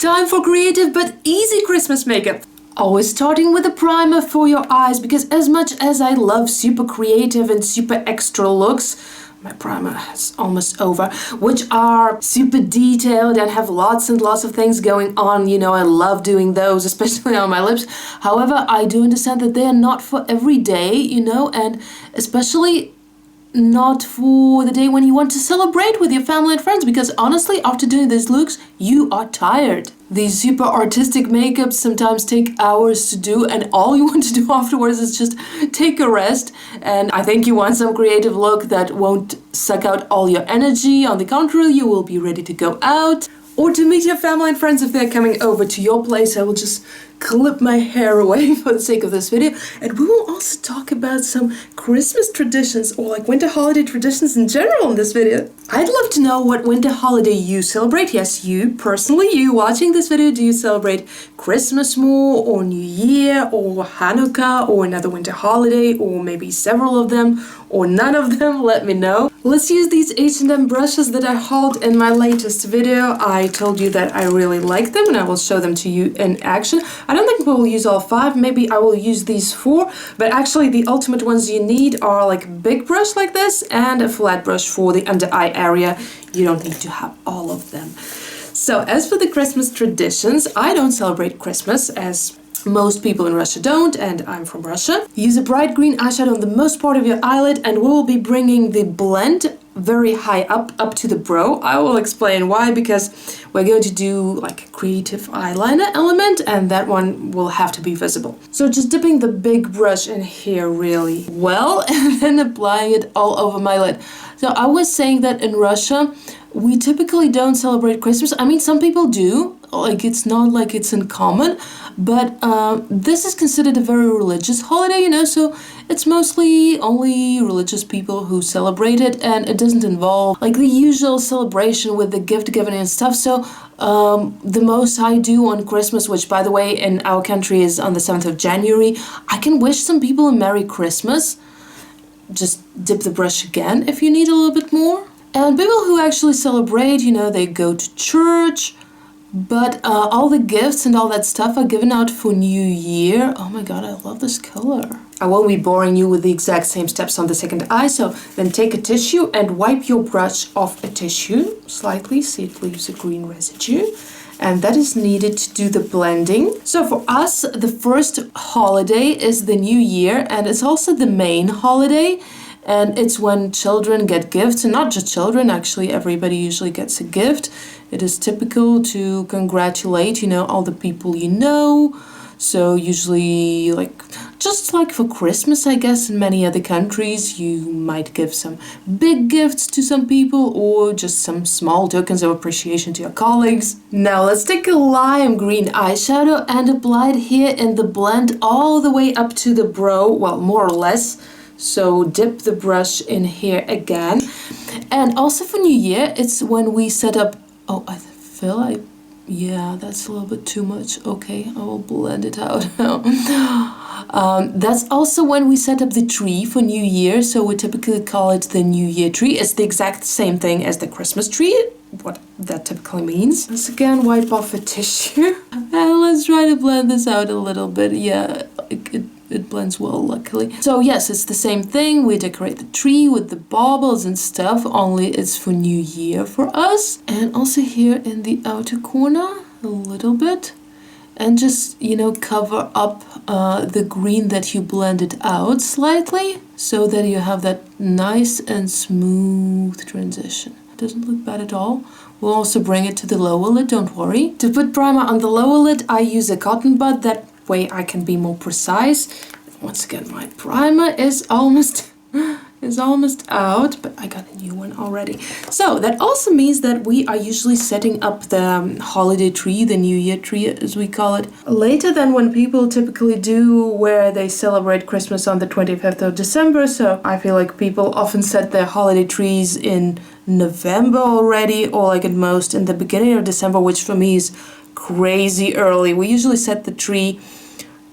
Time for creative but easy Christmas makeup. Always starting with a primer for your eyes, because as much as I love super creative and super extra looks, my primer is almost over, which are super detailed and have lots and lots of things going on. You know, I love doing those, especially on my lips. However, I do understand that they are not for every day, you know, and especially not for the day when you want to celebrate with your family and friends, because honestly, after doing these looks, you are tired. These super artistic makeups sometimes take hours to do, and all you want to do afterwards is just take a rest. And I think you want some creative look that won't suck out all your energy. On the contrary, you will be ready to go out or to meet your family and friends if they're coming over to your place. I will just clip my hair away for the sake of this video, and we will also talk about some Christmas traditions or like winter holiday traditions in general in this video. I'd love to know what winter holiday you celebrate. Yes, you personally, you watching this video, do you celebrate Christmas more, or New Year, or Hanukkah, or another winter holiday, or maybe several of them, or none of them? Let me know. Let's use these H&M brushes that I hauled in my latest video. I told you that I really like them and I will show them to you in action. I don't think we'll use all 5, maybe I will use these 4, but actually the ultimate ones you need are like a big brush like this and a flat brush for the under eye area. You don't need to have all of them. So as for the Christmas traditions, I don't celebrate Christmas, as most people in Russia don't, and I'm from Russia. Use a bright green eyeshadow on the most part of your eyelid, and we will be bringing the blend very high up to the brow. I will explain why, because we're going to do like a creative eyeliner element, and that one will have to be visible. So just dipping the big brush in here really well and then applying it all over my lid. So I was saying that in Russia we typically don't celebrate Christmas. I mean, some people do, like it's not like it's uncommon, but this is considered a very religious holiday, you know, so it's mostly only religious people who celebrate it, and it doesn't involve like the usual celebration with the gift giving and stuff. So the most I do on Christmas, which by the way in our country is on the 7th of January, I can wish some people a Merry Christmas. Just dip the brush again if you need a little bit more. And people who actually celebrate, you know, they go to church, but all the gifts and all that stuff are given out for New Year. Oh my god, I love this color. I won't be boring you with the exact same steps on the second eye, so then take a tissue and wipe your brush off a tissue slightly, see it leaves a green residue. And that is needed to do the blending. So for us, the first holiday is the New Year, and it's also the main holiday. And it's when children get gifts, and not just children, actually everybody usually gets a gift. It is typical to congratulate, you know, all the people you know. So usually, like, just like for Christmas, I guess, in many other countries, you might give some big gifts to some people or just some small tokens of appreciation to your colleagues. Now let's take a lime green eyeshadow and apply it here in the blend all the way up to the brow, well, more or less. So dip the brush in here again. And also for New Year, it's when we set up, oh, I feel yeah, that's a little bit too much. Okay, I will blend it out now. That's also when we set up the tree for New Year. So we typically call it the New Year tree. It's the exact same thing as the Christmas tree, what that typically means. Let's again wipe off a tissue. And let's try to blend this out a little bit. Yeah, it blends well, luckily. So yes, it's the same thing. We decorate the tree with the baubles and stuff, only it's for New Year for us. And also here in the outer corner, a little bit. And just, you know, cover up the green that you blended out slightly, so that you have that nice and smooth transition. It doesn't look bad at all. We'll also bring it to the lower lid, don't worry. To put primer on the lower lid, I use a cotton bud. That way I can be more precise. Once again, my primer is almost out, but I got a new one already. So that also means that we are usually setting up the holiday tree, the New Year tree as we call it, later than when people typically do, where they celebrate Christmas on the 25th of December. So I feel like people often set their holiday trees in November already, or like at most in the beginning of December, which for me is crazy early. We usually set the tree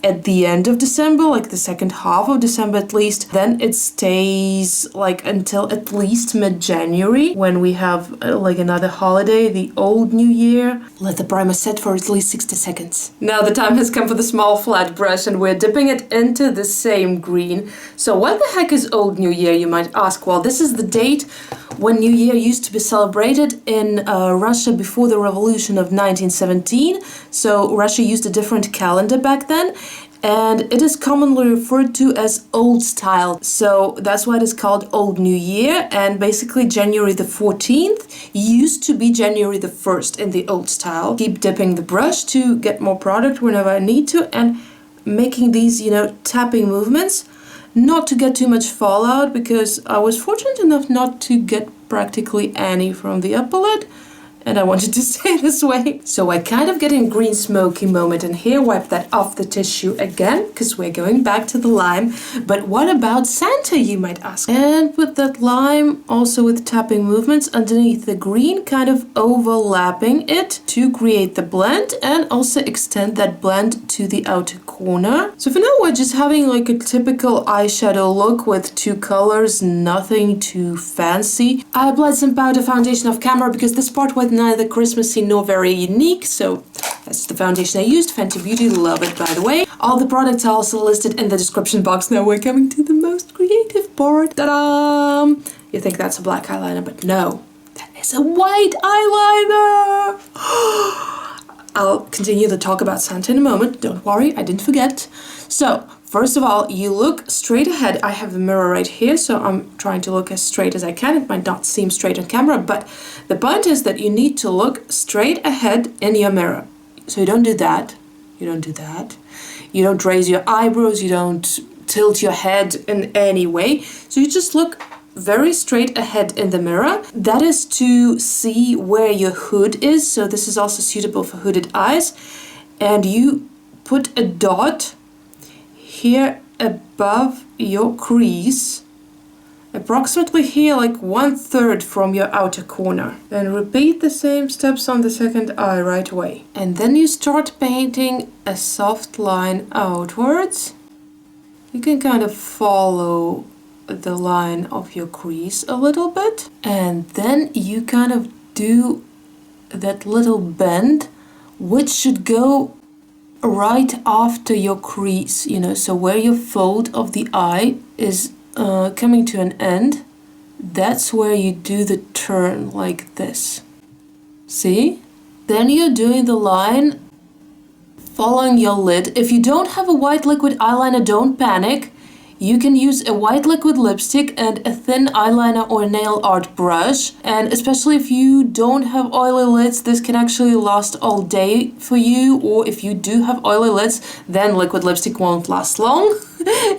at the end of December, like the second half of December at least. Then it stays like until at least mid-January, when we have like another holiday, the old New Year. Let the primer set for at least 60 seconds. Now the time has come for the small flat brush, and we're dipping it into the same green. So what the heck is Old New Year, you might ask? Well, this is the date when New Year used to be celebrated in Russia before the revolution of 1917. So Russia used a different calendar back then, and it is commonly referred to as old style. So that's why it is called Old New Year. And basically January the 14th used to be January the 1st in the old style. Keep dipping the brush to get more product whenever I need to, and making these, you know, tapping movements, not to get too much fallout, because I was fortunate enough not to get practically any from the upper lid, and I wanted to stay this way. So I kind of get in green smoky moment, and here wipe that off the tissue again, because we're going back to the lime. But what about Santa, you might ask? And with that lime, also with tapping movements underneath the green, kind of overlapping it to create the blend, and also extend that blend to the outer corner. So for now we're just having like a typical eyeshadow look with two colors, nothing too fancy. I applied some powder foundation off camera because this part was neither Christmassy nor very unique, so that's the foundation I used. Fenty Beauty, love it by the way. All the products are also listed in the description box. Now we're coming to the most creative part. Ta-da! You think that's a black eyeliner, but no, that is a white eyeliner! I'll continue the talk about Santa in a moment, don't worry, I didn't forget. So, first of all, you look straight ahead. I have the mirror right here, so I'm trying to look as straight as I can. It might not seem straight on camera, but the point is that you need to look straight ahead in your mirror. So you don't do that, you don't do that. You don't raise your eyebrows, you don't tilt your head in any way. So you just look very straight ahead in the mirror. That is to see where your hood is, so this is also suitable for hooded eyes. And you put a dot here above your crease, approximately here, like 1/3 from your outer corner. Then repeat the same steps on the second eye right away. And then you start painting a soft line outwards. You can kind of follow the line of your crease a little bit, and then you kind of do that little bend, which should go right after your crease, you know, so where your fold of the eye is coming to an end, that's where you do the turn like this. See? Then you're doing the line following your lid. If you don't have a white liquid eyeliner, don't panic. You can use a white liquid lipstick and a thin eyeliner or nail art brush. And especially if you don't have oily lids, this can actually last all day for you. Or if you do have oily lids, then liquid lipstick won't last long.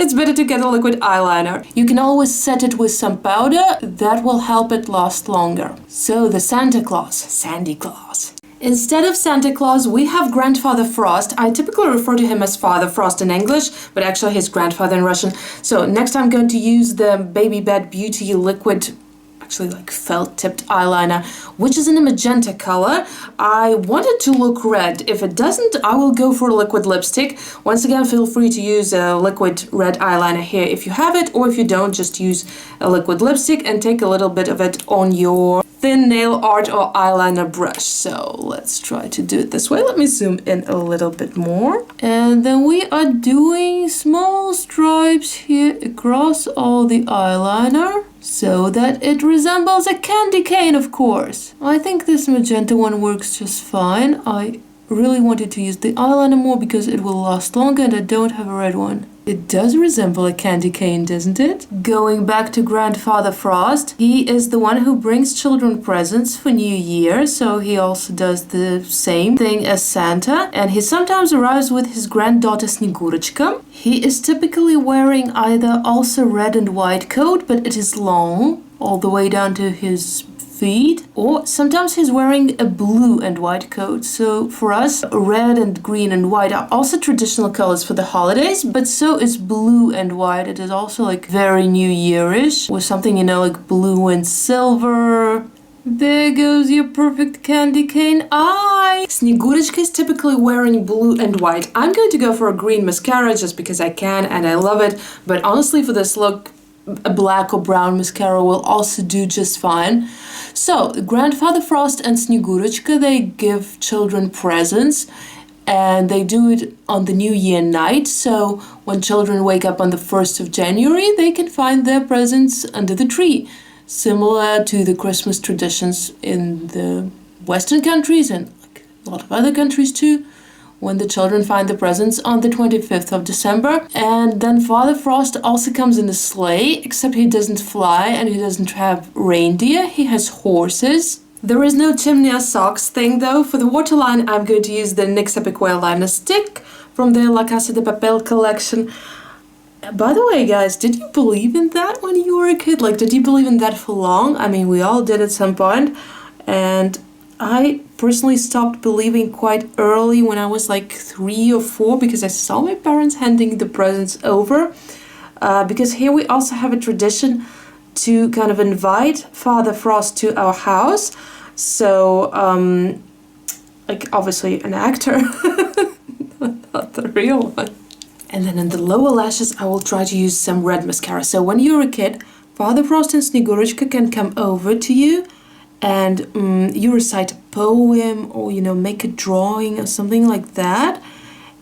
It's better to get a liquid eyeliner. You can always set it with some powder. That will help it last longer. So the Santa Claus, Sandy Claus. Instead of Santa Claus, we have Grandfather Frost. I typically refer to him as Father Frost in English, but actually his grandfather in Russian. So next I'm going to use the Baby Bat Beauty liquid, actually like felt tipped eyeliner, which is in a magenta color. I want it to look red. If it doesn't, I will go for a liquid lipstick. Once again, feel free to use a liquid red eyeliner here if you have it, or if you don't, just use a liquid lipstick and take a little bit of it on your thin nail art or eyeliner brush. So let's try to do it this way. Let me zoom in a little bit more. And then we are doing small stripes here across all the eyeliner, so that it resembles a candy cane, of course. I think this magenta one works just fine. I really wanted to use the eyeliner more because it will last longer and I don't have a red one. It does resemble a candy cane, doesn't it? Going back to Grandfather Frost, he is the one who brings children presents for New Year, so he also does the same thing as Santa, and he sometimes arrives with his granddaughter Snegurочка. He is typically wearing either also red and white coat, but it is long, all the way down to his feet, or sometimes he's wearing a blue and white coat. So for us, red and green and white are also traditional colors for the holidays, but so is blue and white. It is also like very New Yearish, with something, you know, like blue and silver, There goes your perfect candy cane eye! Snegurочка is typically wearing blue and white. I'm going to go for a green mascara just because I can and I love it, but honestly for this look, a black or brown mascara will also do just fine. So, Grandfather Frost and Snegurочка, they give children presents, and they do it on the New Year night, so when children wake up on the 1st of January, they can find their presents under the tree. Similar to the Christmas traditions in the Western countries and like a lot of other countries too, when the children find the presents on the 25th of December. And then Father Frost also comes in a sleigh, except he doesn't fly and he doesn't have reindeer, he has horses. There is no chimney or socks thing though. For the waterline, I'm going to use the NYX Epic Wear liner stick from the Casa de Papel collection. By the way, guys, did you believe in that when you were a kid? Like, did you believe in that for long? I mean, we all did at some point, and I personally stopped believing quite early when I was like 3 or 4 because I saw my parents handing the presents over. Because here we also have a tradition to kind of invite Father Frost to our house. So, like, obviously an actor, not the real one. And then in the lower lashes, I will try to use some red mascara. So when you're a kid, Father Frost and Snegurочка can come over to you and you recite a poem or, you know, make a drawing or something like that.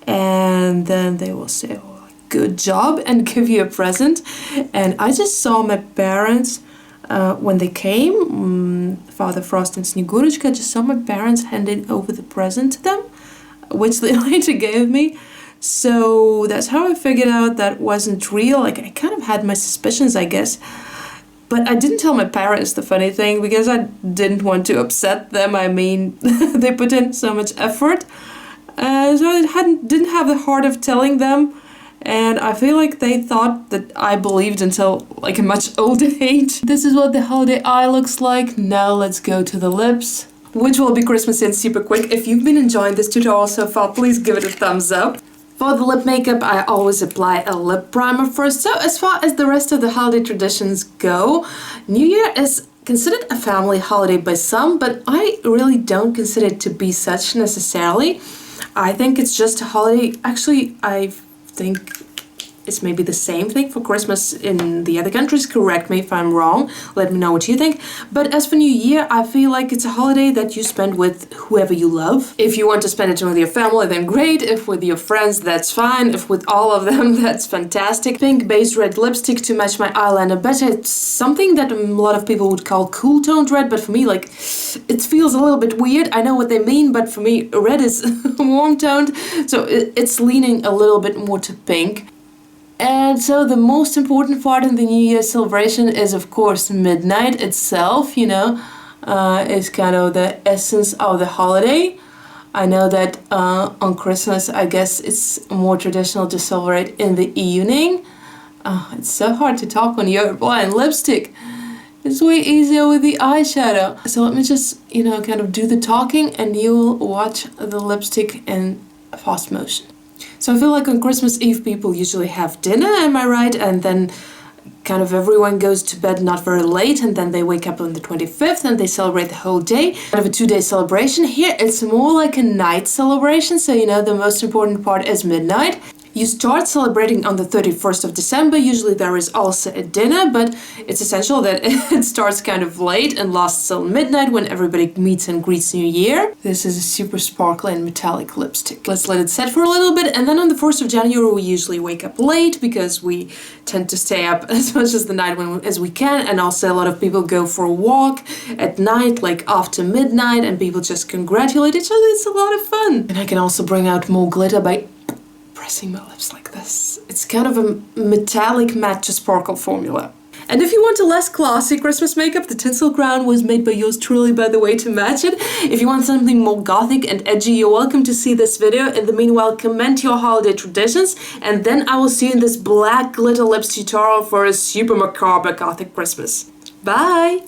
And then they will say, oh, good job, and give you a present. And I just saw my parents, when they came, Father Frost and Snegurочка, I just saw my parents handing over the present to them, which they later gave me. So that's how I figured out that wasn't real. Like, I kind of had my suspicions, I guess. But I didn't tell my parents, the funny thing, because I didn't want to upset them. I mean, they put in so much effort. So I didn't have the heart of telling them. And I feel like they thought that I believed until like a much older age. This is what the holiday eye looks like. Now let's go to the lips, which will be Christmas in super quick. If you've been enjoying this tutorial so far, please give it a thumbs up. For the lip makeup, I always apply a lip primer first. So as far as the rest of the holiday traditions go, New Year is considered a family holiday by some, but I really don't consider it to be such necessarily. I think it's just a holiday. Actually, I think it's maybe the same thing for Christmas in the other countries. Correct me if I'm wrong. Let me know what you think. But as for New Year, I feel like it's a holiday that you spend with whoever you love. If you want to spend it with your family, then great. If with your friends, that's fine. If with all of them, that's fantastic. Pink base red lipstick to match my eyeliner better. It's something that a lot of people would call cool toned red, but for me, like, it feels a little bit weird. I know what they mean, but for me, red is warm toned. So it's leaning a little bit more to pink. And so the most important part in the New Year celebration is, of course, midnight itself, you know, is kind of the essence of the holiday. I know that on Christmas, I guess it's more traditional to celebrate in the evening. It's so hard to talk when you're applying lipstick. It's way easier with the eyeshadow. So let me just, you know, kind of do the talking and you'll watch the lipstick in fast motion. So I feel like on Christmas Eve people usually have dinner, am I right? And then kind of everyone goes to bed not very late and then they wake up on the 25th and they celebrate the whole day. Kind of a 2-day celebration. Here it's more like a night celebration, so you know the most important part is midnight. You start celebrating on the 31st of December. Usually there is also a dinner, but it's essential that it starts kind of late and lasts till midnight when everybody meets and greets New Year. This is a super sparkly and metallic lipstick. Let's let it set for a little bit, and then on the 1st of January we usually wake up late because we tend to stay up as much as the night as we can, and also a lot of people go for a walk at night, like after midnight, and people just congratulate each other. It's a lot of fun. And I can also bring out more glitter by pressing my lips like this. It's kind of a metallic matte to sparkle formula. And if you want a less classy Christmas makeup, the tinsel crown was made by yours truly, by the way, to match it. If you want something more gothic and edgy, you're welcome to see this video. In the meanwhile, comment your holiday traditions, and then I will see you in this black glitter lips tutorial for a super macabre gothic Christmas. Bye!